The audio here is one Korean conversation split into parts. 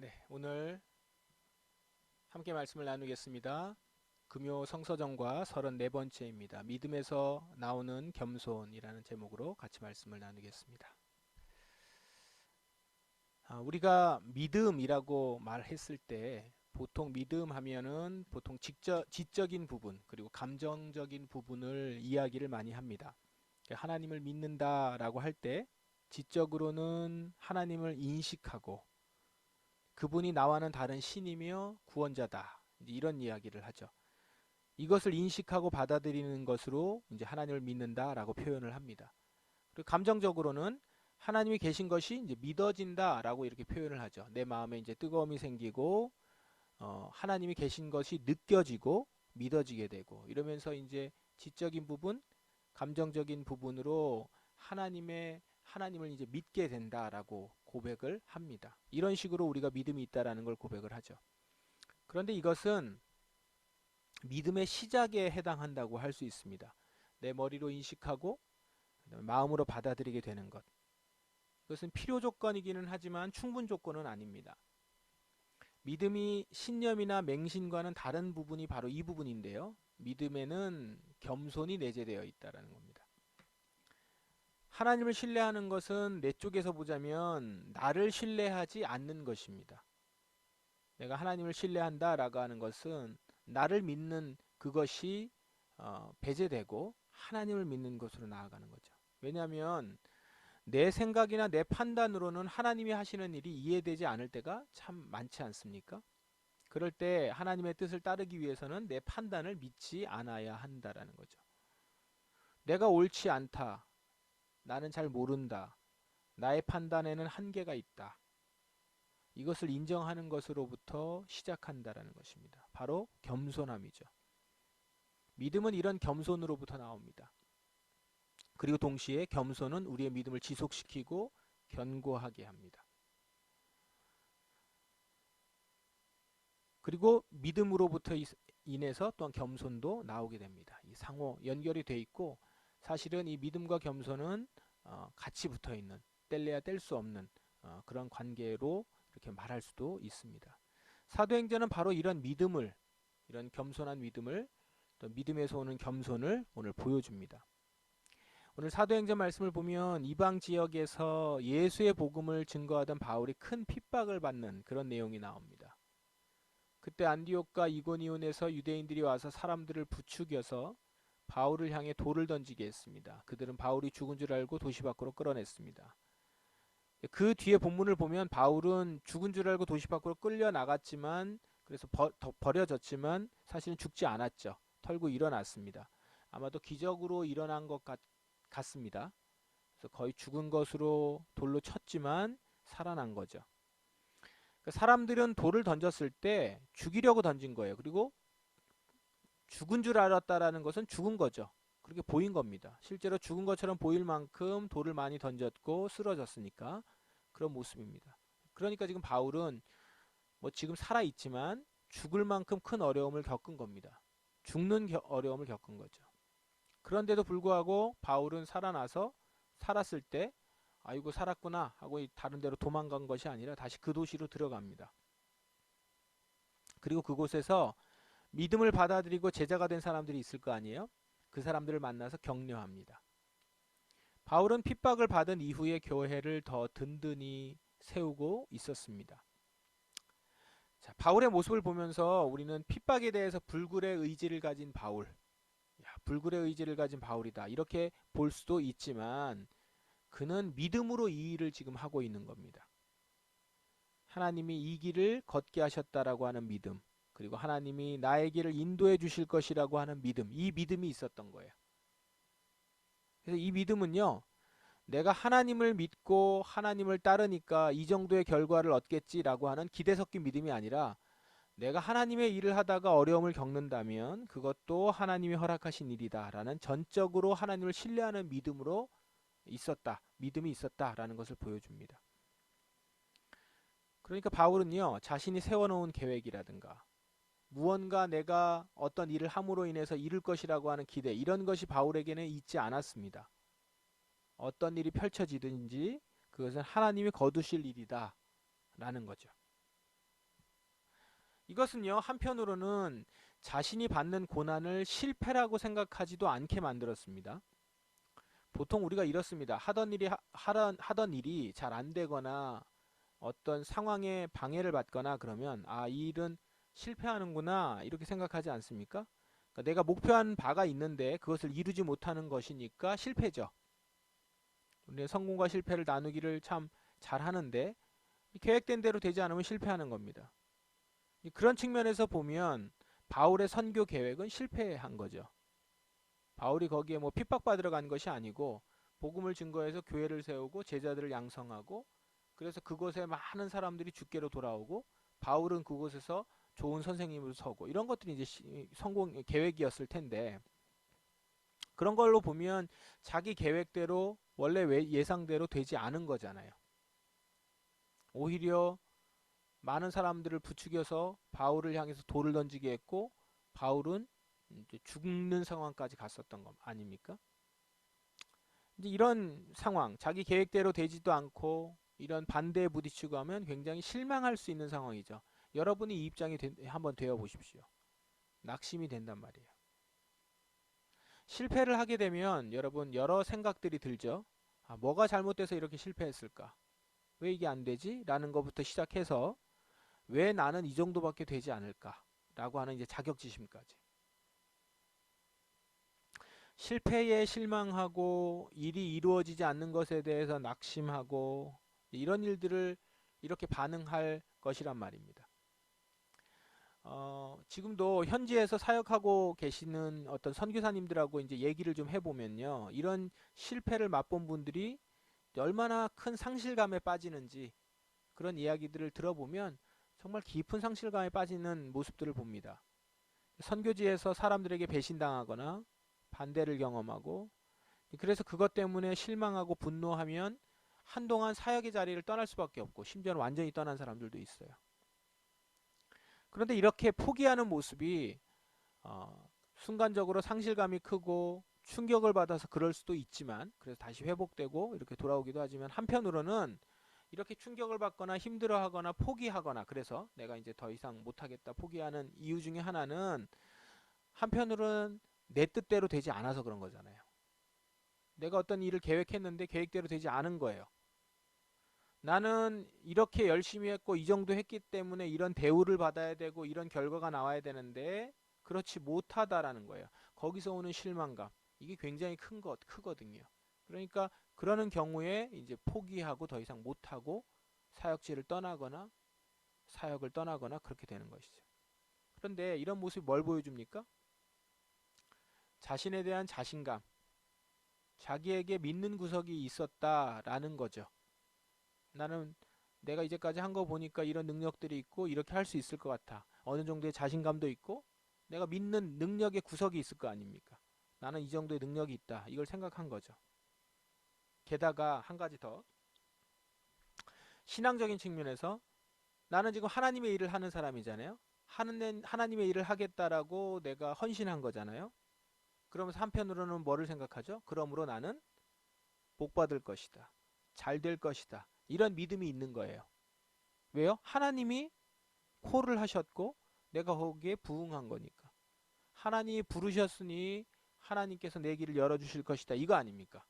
네, 오늘 함께 말씀을 나누겠습니다. 금요 성서정과 34번째입니다. 믿음에서 나오는 겸손이라는 제목으로 같이 말씀을 나누겠습니다. 우리가 믿음이라고 말했을 때 보통 믿음 하면은 보통 지적인 부분 그리고 감정적인 부분을 이야기를 많이 합니다. 하나님을 믿는다라고 할 때 지적으로는 하나님을 인식하고 그분이 나와는 다른 신이며 구원자다. 이런 이야기를 하죠. 이것을 인식하고 받아들이는 것으로 이제 하나님을 믿는다라고 표현을 합니다. 그리고 감정적으로는 하나님이 계신 것이 이제 믿어진다라고 이렇게 표현을 하죠. 내 마음에 이제 뜨거움이 생기고 하나님이 계신 것이 느껴지고 믿어지게 되고 이러면서 이제 지적인 부분, 감정적인 부분으로 하나님을 이제 믿게 된다라고 고백을 합니다. 이런 식으로 우리가 믿음이 있다라는 걸 고백을 하죠. 그런데 이것은 믿음의 시작에 해당한다고 할 수 있습니다. 내 머리로 인식하고 마음으로 받아들이게 되는 것. 이것은 필요 조건이기는 하지만 충분 조건은 아닙니다. 믿음이 신념이나 맹신과는 다른 부분이 바로 이 부분인데요. 믿음에는 겸손이 내재되어 있다는 겁니다. 하나님을 신뢰하는 것은 내 쪽에서 보자면 나를 신뢰하지 않는 것입니다. 내가 하나님을 신뢰한다라고 하는 것은 나를 믿는 그것이 배제되고 하나님을 믿는 것으로 나아가는 거죠. 왜냐하면 내 생각이나 내 판단으로는 하나님이 하시는 일이 이해되지 않을 때가 참 많지 않습니까? 그럴 때 하나님의 뜻을 따르기 위해서는 내 판단을 믿지 않아야 한다라는 거죠. 내가 옳지 않다. 나는 잘 모른다. 나의 판단에는 한계가 있다. 이것을 인정하는 것으로부터 시작한다라는 것입니다. 바로 겸손함이죠. 믿음은 이런 겸손으로부터 나옵니다. 그리고 동시에 겸손은 우리의 믿음을 지속시키고 견고하게 합니다. 그리고 믿음으로부터 인해서 또한 겸손도 나오게 됩니다. 이 상호 연결이 돼 있고 사실은 이 믿음과 겸손은 같이 붙어 있는 뗄래야 뗄 수 없는 그런 관계로 이렇게 말할 수도 있습니다. 사도행전은 바로 이런 겸손한 믿음을 또 믿음에서 오는 겸손을 오늘 보여줍니다. 오늘 사도행전 말씀을 보면 이방 지역에서 예수의 복음을 증거하던 바울이 큰 핍박을 받는 그런 내용이 나옵니다. 그때 안디옥과 이고니온에서 유대인들이 와서 사람들을 부추겨서 바울을 향해 돌을 던지게 했습니다. 그들은 바울이 죽은 줄 알고 도시 밖으로 끌어냈습니다. 그 뒤에 본문을 보면 바울은 죽은 줄 알고 도시 밖으로 끌려 나갔지만 그래서 버려졌지만 사실은 죽지 않았죠. 털고 일어났습니다. 아마도 기적으로 일어난 것 같습니다. 그래서 거의 죽은 것으로 돌로 쳤지만 살아난 거죠. 사람들은 돌을 던졌을 때 죽이려고 던진 거예요. 그리고 죽은 줄 알았다라는 것은 죽은 거죠. 그렇게 보인 겁니다. 실제로 죽은 것처럼 보일 만큼 돌을 많이 던졌고 쓰러졌으니까 그런 모습입니다. 그러니까 지금 바울은 뭐 지금 살아 있지만 죽을 만큼 큰 어려움을 겪은 겁니다. 죽는 어려움을 겪은 거죠. 그런데도 불구하고 바울은 살아나서 살았을 때 아이고 살았구나 하고 다른 데로 도망간 것이 아니라 다시 그 도시로 들어갑니다. 그리고 그곳에서 믿음을 받아들이고 제자가 된 사람들이 있을 거 아니에요? 그 사람들을 만나서 격려합니다. 바울은 핍박을 받은 이후에 교회를 더 든든히 세우고 있었습니다. 자, 바울의 모습을 보면서 우리는 핍박에 대해서 불굴의 의지를 가진 바울, 불굴의 의지를 가진 바울이다 이렇게 볼 수도 있지만 그는 믿음으로 이 일을 지금 하고 있는 겁니다. 하나님이 이 길을 걷게 하셨다라고 하는 믿음, 그리고 하나님이 나의 길을 인도해 주실 것이라고 하는 믿음, 이 믿음이 있었던 거예요. 그래서 이 믿음은요, 내가 하나님을 믿고 하나님을 따르니까 이 정도의 결과를 얻겠지라고 하는 기대 섞인 믿음이 아니라 내가 하나님의 일을 하다가 어려움을 겪는다면 그것도 하나님이 허락하신 일이다라는 전적으로 하나님을 신뢰하는 믿음이 있었다라는 것을 보여줍니다. 그러니까 바울은요, 자신이 세워놓은 계획이라든가 무언가 내가 어떤 일을 함으로 인해서 이룰 것이라고 하는 기대, 이런 것이 바울에게는 있지 않았습니다. 어떤 일이 펼쳐지든지 그것은 하나님이 거두실 일이다 라는 거죠. 이것은요, 한편으로는 자신이 받는 고난을 실패라고 생각하지도 않게 만들었습니다. 보통 우리가 이렇습니다. 하던 일이 잘 안 되거나 어떤 상황에 방해를 받거나 그러면 이 일은 실패하는구나 이렇게 생각하지 않습니까? 그러니까 내가 목표한 바가 있는데 그것을 이루지 못하는 것이니까 실패죠. 우리는 성공과 실패를 나누기를 참 잘하는데 계획된 대로 되지 않으면 실패하는 겁니다. 그런 측면에서 보면 바울의 선교 계획은 실패한 거죠. 바울이 거기에 뭐 핍박받으러 간 것이 아니고 복음을 증거해서 교회를 세우고 제자들을 양성하고 그래서 그곳에 많은 사람들이 주께로 돌아오고 바울은 그곳에서 좋은 선생님으로 서고 이런 것들이 이제 성공 계획이었을 텐데 그런 걸로 보면 자기 계획대로 원래 예상대로 되지 않은 거잖아요. 오히려 많은 사람들을 부추겨서 바울을 향해서 돌을 던지게 했고 바울은 이제 죽는 상황까지 갔었던 것 아닙니까? 이제 이런 상황, 자기 계획대로 되지도 않고 이런 반대에 부딪히고 하면 굉장히 실망할 수 있는 상황이죠. 여러분이 이 입장이 한번 되어 보십시오. 낙심이 된단 말이에요. 실패를 하게 되면 여러분 여러 생각들이 들죠. 뭐가 잘못돼서 이렇게 실패했을까? 왜 이게 안 되지? 라는 것부터 시작해서 왜 나는 이 정도밖에 되지 않을까? 라고 하는 이제 자격지심까지. 실패에 실망하고 일이 이루어지지 않는 것에 대해서 낙심하고 이런 일들을 이렇게 반응할 것이란 말입니다. 지금도 현지에서 사역하고 계시는 어떤 선교사님들하고 이제 얘기를 좀 해보면요. 이런 실패를 맛본 분들이 얼마나 큰 상실감에 빠지는지 그런 이야기들을 들어보면 정말 깊은 상실감에 빠지는 모습들을 봅니다. 선교지에서 사람들에게 배신당하거나 반대를 경험하고 그래서 그것 때문에 실망하고 분노하면 한동안 사역의 자리를 떠날 수밖에 없고 심지어는 완전히 떠난 사람들도 있어요. 그런데 이렇게 포기하는 모습이 순간적으로 상실감이 크고 충격을 받아서 그럴 수도 있지만 그래서 다시 회복되고 이렇게 돌아오기도 하지만 한편으로는 이렇게 충격을 받거나 힘들어하거나 포기하거나 그래서 내가 이제 더 이상 못하겠다 포기하는 이유 중에 하나는 한편으로는 내 뜻대로 되지 않아서 그런 거잖아요. 내가 어떤 일을 계획했는데 계획대로 되지 않은 거예요. 나는 이렇게 열심히 했고 이 정도 했기 때문에 이런 대우를 받아야 되고 이런 결과가 나와야 되는데 그렇지 못하다라는 거예요. 거기서 오는 실망감. 이게 굉장히 크거든요. 그러니까 그러는 경우에 이제 포기하고 더 이상 못하고 사역지를 떠나거나 사역을 떠나거나 그렇게 되는 것이죠. 그런데 이런 모습이 뭘 보여줍니까? 자신에 대한 자신감, 자기에게 믿는 구석이 있었다라는 거죠. 나는 내가 이제까지 한 거 보니까 이런 능력들이 있고 이렇게 할 수 있을 것 같아. 어느 정도의 자신감도 있고 내가 믿는 능력의 구석이 있을 거 아닙니까? 나는 이 정도의 능력이 있다. 이걸 생각한 거죠. 게다가 한 가지 더 신앙적인 측면에서 나는 지금 하나님의 일을 하는 사람이잖아요. 하나님의 일을 하겠다라고 내가 헌신한 거잖아요. 그러면서 한편으로는 뭐를 생각하죠? 그러므로 나는 복 받을 것이다. 잘 될 것이다. 이런 믿음이 있는 거예요. 왜요? 하나님이 콜을 하셨고 내가 거기에 부응한 거니까. 하나님이 부르셨으니 하나님께서 내 길을 열어주실 것이다. 이거 아닙니까?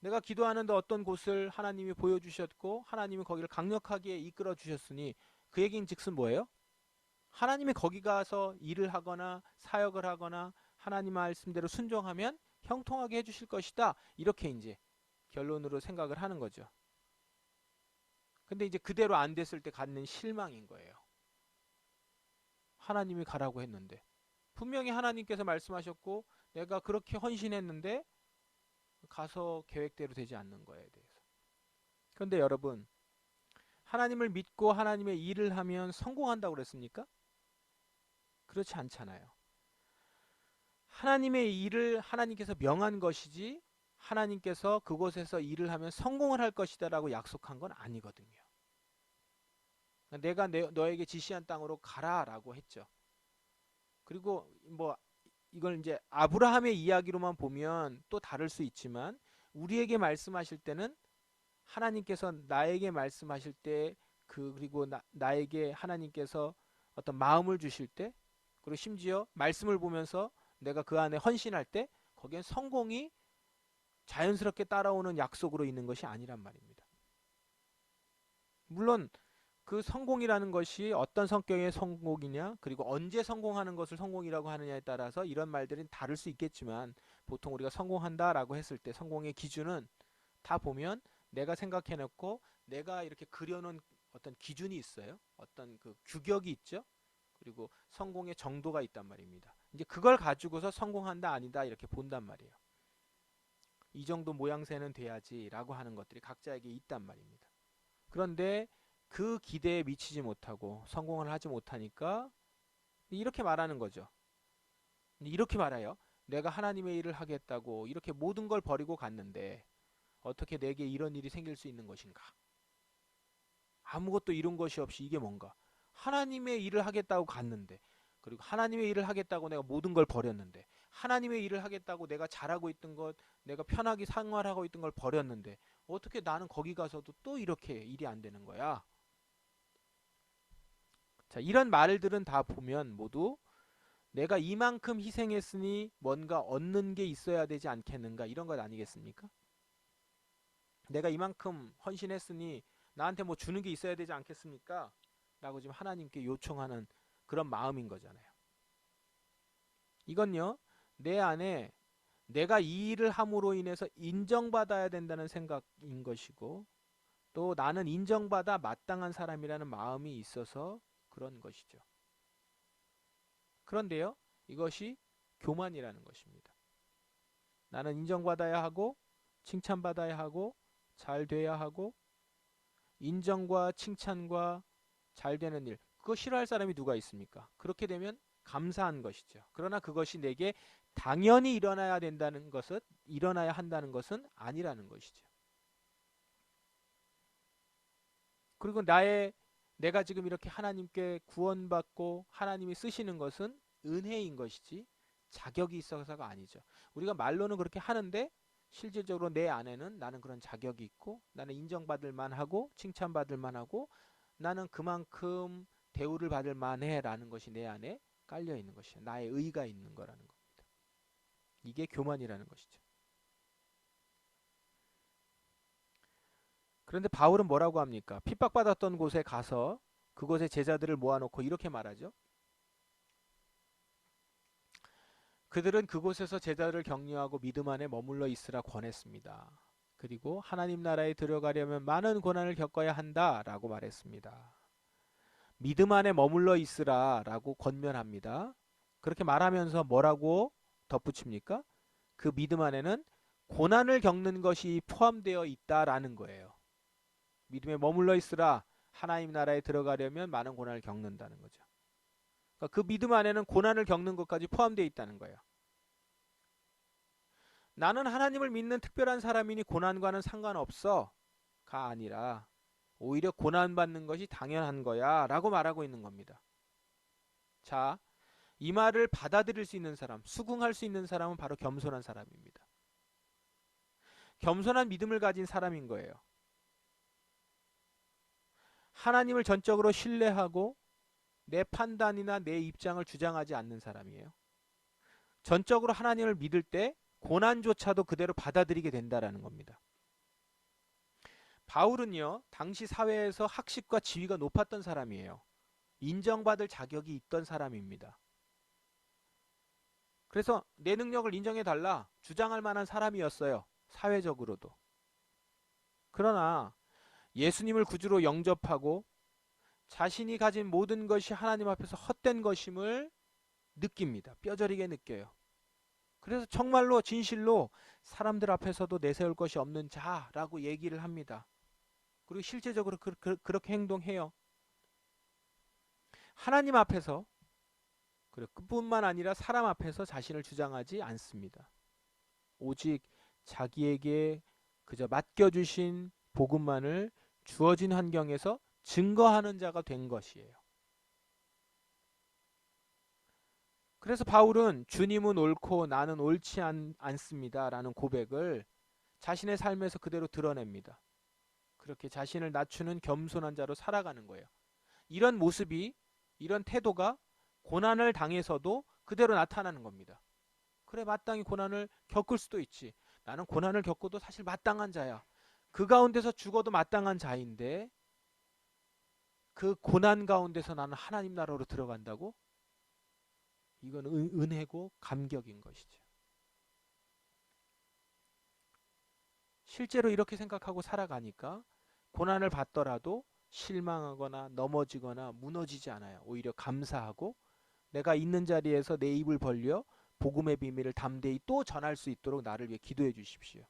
내가 기도하는데 어떤 곳을 하나님이 보여주셨고 하나님이 거기를 강력하게 이끌어 주셨으니 그 얘기는 즉슨 뭐예요? 하나님이 거기 가서 일을 하거나 사역을 하거나 하나님 말씀대로 순종하면 형통하게 해주실 것이다. 이렇게 이제 결론으로 생각을 하는 거죠. 근데 이제 그대로 안 됐을 때 갖는 실망인 거예요. 하나님이 가라고 했는데 분명히 하나님께서 말씀하셨고 내가 그렇게 헌신했는데 가서 계획대로 되지 않는 거에 대해서. 그런데 여러분 하나님을 믿고 하나님의 일을 하면 성공한다고 그랬습니까? 그렇지 않잖아요. 하나님의 일을 하나님께서 명한 것이지 하나님께서 그곳에서 일을 하면 성공을 할 것이다 라고 약속한 건 아니거든요. 내가 너에게 지시한 땅으로 가라 라고 했죠. 그리고 뭐 이걸 이제 아브라함의 이야기로만 보면 또 다를 수 있지만 우리에게 말씀하실 때는 하나님께서 나에게 말씀하실 때 그리고 나에게 하나님께서 어떤 마음을 주실 때, 그리고 심지어 말씀을 보면서 내가 그 안에 헌신할 때 거기엔 성공이 자연스럽게 따라오는 약속으로 있는 것이 아니란 말입니다. 물론 그 성공이라는 것이 어떤 성격의 성공이냐, 그리고 언제 성공하는 것을 성공이라고 하느냐에 따라서 이런 말들은 다를 수 있겠지만, 보통 우리가 성공한다라고 했을 때 성공의 기준은 다 보면 내가 생각해놓고 내가 이렇게 그려놓은 어떤 기준이 있어요. 어떤 그 규격이 있죠. 그리고 성공의 정도가 있단 말입니다. 이제 그걸 가지고서 성공한다 아니다 이렇게 본단 말이에요. 이 정도 모양새는 돼야지라고 하는 것들이 각자에게 있단 말입니다. 그런데 그 기대에 미치지 못하고 성공을 하지 못하니까 이렇게 말하는 거죠. 이렇게 말해요. 내가 하나님의 일을 하겠다고 이렇게 모든 걸 버리고 갔는데 어떻게 내게 이런 일이 생길 수 있는 것인가? 아무것도 이룬 것이 없이 이게 뭔가? 하나님의 일을 하겠다고 갔는데, 그리고 하나님의 일을 하겠다고 내가 모든 걸 버렸는데, 하나님의 일을 하겠다고 내가 잘하고 있던 것, 내가 편하게 생활하고 있던 걸 버렸는데 어떻게 나는 거기 가서도 또 이렇게 일이 안 되는 거야? 자, 이런 말들은 다 보면 모두 내가 이만큼 희생했으니 뭔가 얻는 게 있어야 되지 않겠는가, 이런 것 아니겠습니까? 내가 이만큼 헌신했으니 나한테 뭐 주는 게 있어야 되지 않겠습니까? 라고 지금 하나님께 요청하는 그런 마음인 거잖아요. 이건요, 내 안에 내가 이 일을 함으로 인해서 인정받아야 된다는 생각인 것이고, 또 나는 인정받아 마땅한 사람이라는 마음이 있어서 그런 것이죠. 그런데요, 이것이 교만이라는 것입니다. 나는 인정받아야 하고, 칭찬받아야 하고, 잘 돼야 하고, 인정과 칭찬과 잘 되는 일, 그거 싫어할 사람이 누가 있습니까? 그렇게 되면 감사한 것이죠. 그러나 그것이 내게 당연히 일어나야 한다는 것은 아니라는 것이죠. 그리고 내가 지금 이렇게 하나님께 구원받고 하나님이 쓰시는 것은 은혜인 것이지 자격이 있어서가 아니죠. 우리가 말로는 그렇게 하는데 실질적으로 내 안에는 나는 그런 자격이 있고, 나는 인정받을 만하고 칭찬받을 만하고, 나는 그만큼 대우를 받을 만해라는 것이 내 안에 깔려 있는 것이죠. 나의 의가 있는 거라는 겁니다. 이게 교만이라는 것이죠. 그런데 바울은 뭐라고 합니까? 핍박받았던 곳에 가서 그곳에 제자들을 모아놓고 이렇게 말하죠. 그들은 그곳에서 제자들을 격려하고 믿음 안에 머물러 있으라 권했습니다. 그리고 하나님 나라에 들어가려면 많은 고난을 겪어야 한다라고 말했습니다. 믿음 안에 머물러 있으라라고 권면합니다. 그렇게 말하면서 뭐라고 덧붙입니까? 그 믿음 안에는 고난을 겪는 것이 포함되어 있다라는 거예요. 믿음에 머물러 있으라, 하나님 나라에 들어가려면 많은 고난을 겪는다는 거죠. 그러니까 그 믿음 안에는 고난을 겪는 것까지 포함되어 있다는 거예요. 나는 하나님을 믿는 특별한 사람이니 고난과는 상관없어가 아니라 오히려 고난받는 것이 당연한 거야 라고 말하고 있는 겁니다. 자, 이 말을 받아들일 수 있는 사람, 수긍할 수 있는 사람은 바로 겸손한 사람입니다. 겸손한 믿음을 가진 사람인 거예요. 하나님을 전적으로 신뢰하고 내 판단이나 내 입장을 주장하지 않는 사람이에요. 전적으로 하나님을 믿을 때 고난조차도 그대로 받아들이게 된다라는 겁니다. 바울은요, 당시 사회에서 학식과 지위가 높았던 사람이에요. 인정받을 자격이 있던 사람입니다. 그래서 내 능력을 인정해달라 주장할 만한 사람이었어요. 사회적으로도. 그러나 예수님을 구주로 영접하고 자신이 가진 모든 것이 하나님 앞에서 헛된 것임을 느낍니다. 뼈저리게 느껴요. 그래서 정말로 진실로 사람들 앞에서도 내세울 것이 없는 자라고 얘기를 합니다. 그리고 실제적으로 그렇게 행동해요. 하나님 앞에서, 그리고 그뿐만 아니라 사람 앞에서 자신을 주장하지 않습니다. 오직 자기에게 그저 맡겨주신 복음만을 주어진 환경에서 증거하는 자가 된 것이에요. 그래서 바울은 주님은 옳고 나는 옳지 않습니다 라는 고백을 자신의 삶에서 그대로 드러냅니다. 그렇게 자신을 낮추는 겸손한 자로 살아가는 거예요. 이런 모습이 이런 태도가 고난을 당해서도 그대로 나타나는 겁니다. 그래, 마땅히 고난을 겪을 수도 있지. 나는 고난을 겪어도 사실 마땅한 자야. 그 가운데서 죽어도 마땅한 자인데 그 고난 가운데서 나는 하나님 나라로 들어간다고? 이건 은혜고 감격인 것이죠. 실제로 이렇게 생각하고 살아가니까 고난을 받더라도 실망하거나 넘어지거나 무너지지 않아요. 오히려 감사하고 내가 있는 자리에서 내 입을 벌려 복음의 비밀을 담대히 또 전할 수 있도록 나를 위해 기도해 주십시오.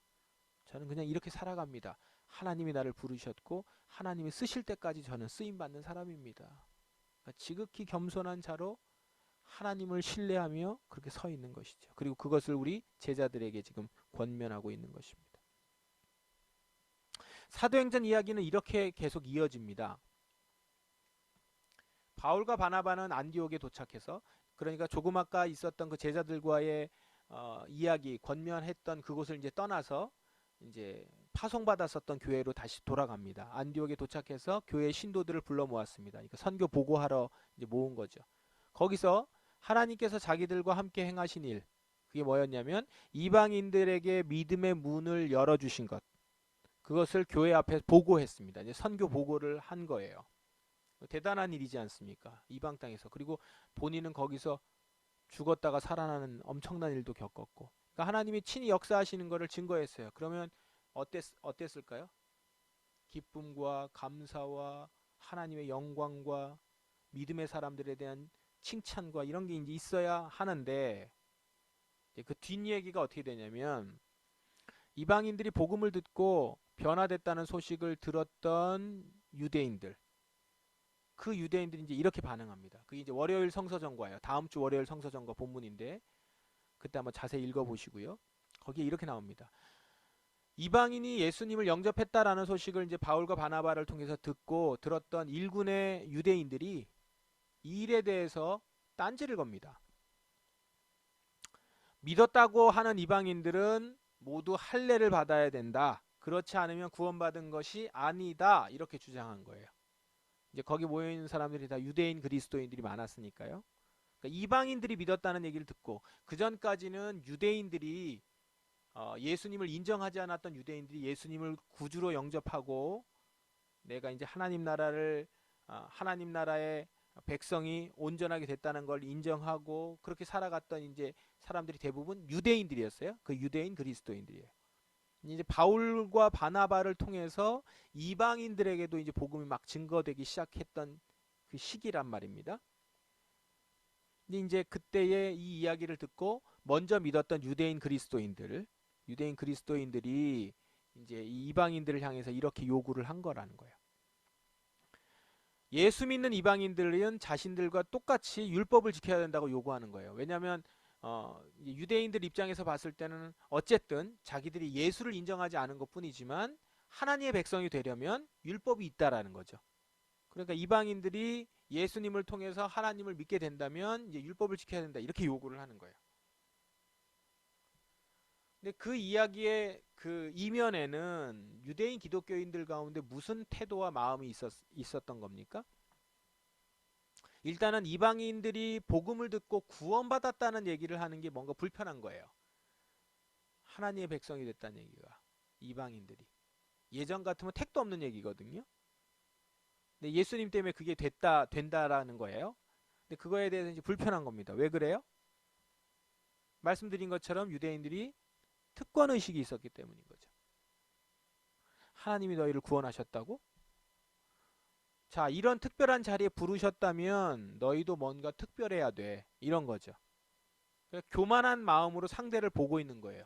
저는 그냥 이렇게 살아갑니다. 하나님이 나를 부르셨고 하나님이 쓰실 때까지 저는 쓰임받는 사람입니다. 그러니까 지극히 겸손한 자로 하나님을 신뢰하며 그렇게 서 있는 것이죠. 그리고 그것을 우리 제자들에게 지금 권면하고 있는 것입니다. 사도행전 이야기는 이렇게 계속 이어집니다. 바울과 바나바는 안디옥에 도착해서, 그러니까 조금 아까 있었던 그 제자들과의 이야기, 권면했던 그곳을 이제 떠나서 이제 파송받았었던 교회로 다시 돌아갑니다. 안디옥에 도착해서 교회 신도들을 불러 모았습니다. 그러니까 선교 보고하러 이제 모은 거죠. 거기서 하나님께서 자기들과 함께 행하신 일, 그게 뭐였냐면 이방인들에게 믿음의 문을 열어주신 것, 그것을 교회 앞에 보고했습니다. 이제 선교 보고를 한 거예요. 대단한 일이지 않습니까? 이방 땅에서. 그리고 본인은 거기서 죽었다가 살아나는 엄청난 일도 겪었고, 그러니까 하나님이 친히 역사하시는 것을 증거했어요. 그러면 어땠을까요? 기쁨과 감사와 하나님의 영광과 믿음의 사람들에 대한 칭찬과 이런 게 이제 있어야 하는데, 그 뒷얘기가 어떻게 되냐면 이방인들이 복음을 듣고 변화됐다는 소식을 들었던 유대인들, 그 유대인들이 이제 이렇게 반응합니다. 그게 이제 월요일 성서전과예요. 다음 주 월요일 성서전과 본문인데 그때 한번 자세히 읽어보시고요. 거기에 이렇게 나옵니다. 이방인이 예수님을 영접했다라는 소식을 이제 바울과 바나바를 통해서 듣고 들었던 일군의 유대인들이 이 일에 대해서 딴지를 겁니다. 믿었다고 하는 이방인들은 모두 할례를 받아야 된다. 그렇지 않으면 구원받은 것이 아니다. 이렇게 주장한 거예요. 이제 거기 모여 있는 사람들이 다 유대인 그리스도인들이 많았으니까요. 그러니까 이방인들이 믿었다는 얘기를 듣고, 그 전까지는 유대인들이 예수님을 인정하지 않았던 유대인들이 예수님을 구주로 영접하고 내가 이제 하나님 나라의 백성이 온전하게 됐다는 걸 인정하고 그렇게 살아갔던 이제 사람들이 대부분 유대인들이었어요. 그 유대인 그리스도인들이에요. 이제 바울과 바나바를 통해서 이방인들에게도 이제 복음이 막 증거되기 시작했던 그 시기란 말입니다. 근데 이제 그때의 이 이야기를 듣고 먼저 믿었던 유대인 그리스도인들이 이제 이 이방인들을 향해서 이렇게 요구를 한 거라는 거예요. 예수 믿는 이방인들은 자신들과 똑같이 율법을 지켜야 된다고 요구하는 거예요. 왜냐하면 유대인들 입장에서 봤을 때는 어쨌든 자기들이 예수를 인정하지 않은 것뿐이지만 하나님의 백성이 되려면 율법이 있다라는 거죠. 그러니까 이방인들이 예수님을 통해서 하나님을 믿게 된다면 이제 율법을 지켜야 된다, 이렇게 요구를 하는 거예요. 근데 그 이야기의 그 이면에는 유대인 기독교인들 가운데 무슨 태도와 마음이 있었던 겁니까? 일단은 이방인들이 복음을 듣고 구원받았다는 얘기를 하는 게 뭔가 불편한 거예요. 하나님의 백성이 됐다는 얘기가, 이방인들이. 예전 같으면 택도 없는 얘기거든요. 근데 예수님 때문에 그게 된다라는 거예요. 근데 그거에 대해서 이제 불편한 겁니다. 왜 그래요? 말씀드린 것처럼 유대인들이 특권 의식이 있었기 때문인 거죠. 하나님이 너희를 구원하셨다고? 자, 이런 특별한 자리에 부르셨다면 너희도 뭔가 특별해야 돼. 이런 거죠. 그러니까 교만한 마음으로 상대를 보고 있는 거예요.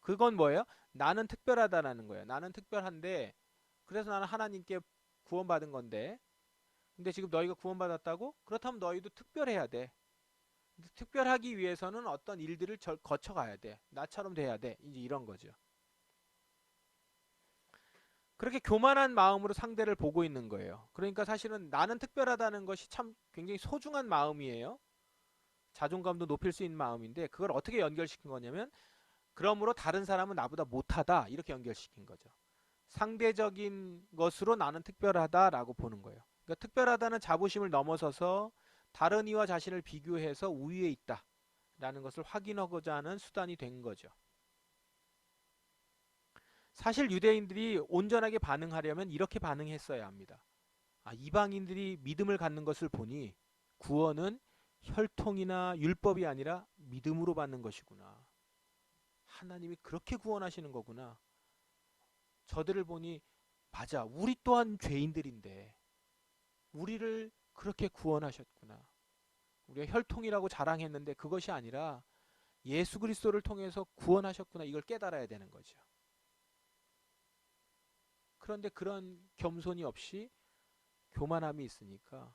그건 뭐예요? 나는 특별하다라는 거예요. 나는 특별한데 그래서 나는 하나님께 구원받은 건데, 근데 지금 너희가 구원받았다고? 그렇다면 너희도 특별해야 돼. 특별하기 위해서는 어떤 일들을 거쳐가야 돼. 나처럼 돼야 돼. 이제 이런 거죠. 그렇게 교만한 마음으로 상대를 보고 있는 거예요. 그러니까 사실은 나는 특별하다는 것이 참 굉장히 소중한 마음이에요. 자존감도 높일 수 있는 마음인데 그걸 어떻게 연결시킨 거냐면, 그러므로 다른 사람은 나보다 못하다, 이렇게 연결시킨 거죠. 상대적인 것으로 나는 특별하다라고 보는 거예요. 그러니까 특별하다는 자부심을 넘어서서 다른 이와 자신을 비교해서 우위에 있다라는 것을 확인하고자 하는 수단이 된 거죠. 사실 유대인들이 온전하게 반응하려면 이렇게 반응했어야 합니다. 이방인들이 믿음을 갖는 것을 보니 구원은 혈통이나 율법이 아니라 믿음으로 받는 것이구나. 하나님이 그렇게 구원하시는 거구나. 저들을 보니 맞아. 우리 또한 죄인들인데 우리를 그렇게 구원하셨구나. 우리가 혈통이라고 자랑했는데 그것이 아니라 예수 그리스도를 통해서 구원하셨구나. 이걸 깨달아야 되는 거죠. 그런데 그런 겸손이 없이 교만함이 있으니까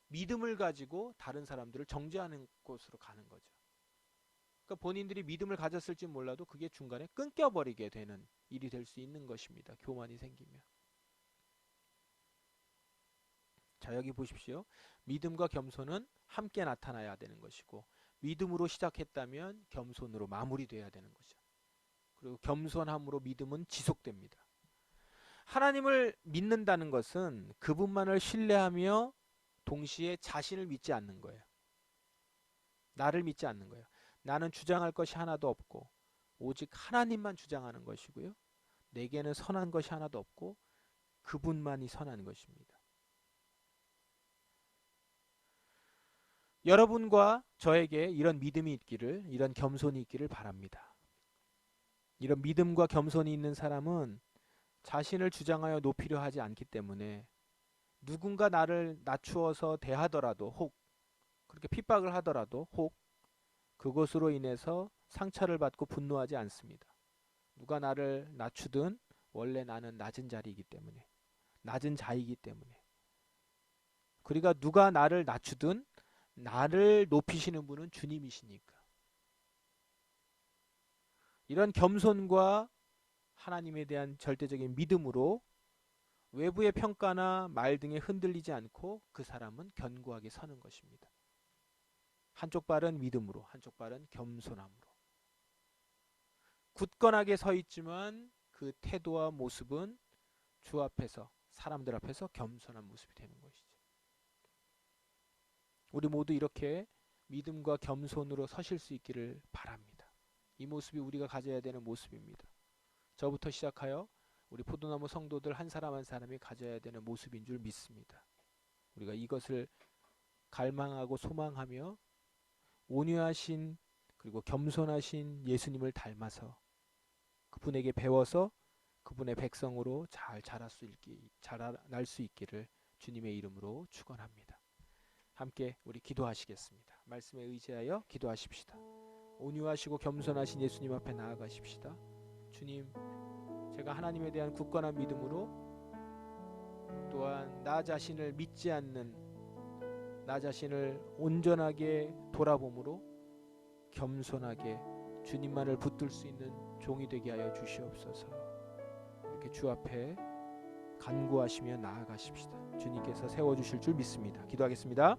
믿음을 가지고 다른 사람들을 정죄하는 곳으로 가는 거죠. 그러니까 본인들이 믿음을 가졌을지 몰라도 그게 중간에 끊겨버리게 되는 일이 될 수 있는 것입니다. 교만이 생기면. 자, 여기 보십시오. 믿음과 겸손은 함께 나타나야 되는 것이고 믿음으로 시작했다면 겸손으로 마무리돼야 되는 거죠. 그리고 겸손함으로 믿음은 지속됩니다. 하나님을 믿는다는 것은 그분만을 신뢰하며 동시에 자신을 믿지 않는 거예요. 나를 믿지 않는 거예요. 나는 주장할 것이 하나도 없고 오직 하나님만 주장하는 것이고요. 내게는 선한 것이 하나도 없고 그분만이 선한 것입니다. 여러분과 저에게 이런 믿음이 있기를, 이런 겸손이 있기를 바랍니다. 이런 믿음과 겸손이 있는 사람은 자신을 주장하여 높이려 하지 않기 때문에 누군가 나를 낮추어서 대하더라도 혹 그렇게 핍박을 하더라도 혹 그것으로 인해서 상처를 받고 분노하지 않습니다. 누가 나를 낮추든 원래 나는 낮은 자리이기 때문에 낮은 자이기 때문에 그러니까 누가 나를 낮추든 나를 높이시는 분은 주님이시니까 이런 겸손과 하나님에 대한 절대적인 믿음으로 외부의 평가나 말 등에 흔들리지 않고 그 사람은 견고하게 서는 것입니다. 한쪽 발은 믿음으로 한쪽 발은 겸손함으로 굳건하게 서 있지만 그 태도와 모습은 주 앞에서 사람들 앞에서 겸손한 모습이 되는 것이죠. 우리 모두 이렇게 믿음과 겸손으로 서실 수 있기를 바랍니다. 이 모습이 우리가 가져야 되는 모습입니다. 저부터 시작하여 우리 포도나무 성도들 한 사람 한 사람이 가져야 되는 모습인 줄 믿습니다. 우리가 이것을 갈망하고 소망하며 온유하신 그리고 겸손하신 예수님을 닮아서 그분에게 배워서 그분의 백성으로 잘 자랄 수 있기를 주님의 이름으로 축원합니다. 함께 우리 기도하시겠습니다. 말씀에 의지하여 기도하십시다. 온유하시고 겸손하신 예수님 앞에 나아가십시다. 주님, 제가 하나님에 대한 굳건한 믿음으로 또한 나 자신을 믿지 않는 나 자신을 온전하게 돌아봄으로 겸손하게 주님만을 붙들 수 있는 종이 되게 하여 주시옵소서. 이렇게 주 앞에 간구하시며 나아가십시다. 주님께서 세워주실 줄 믿습니다. 기도하겠습니다.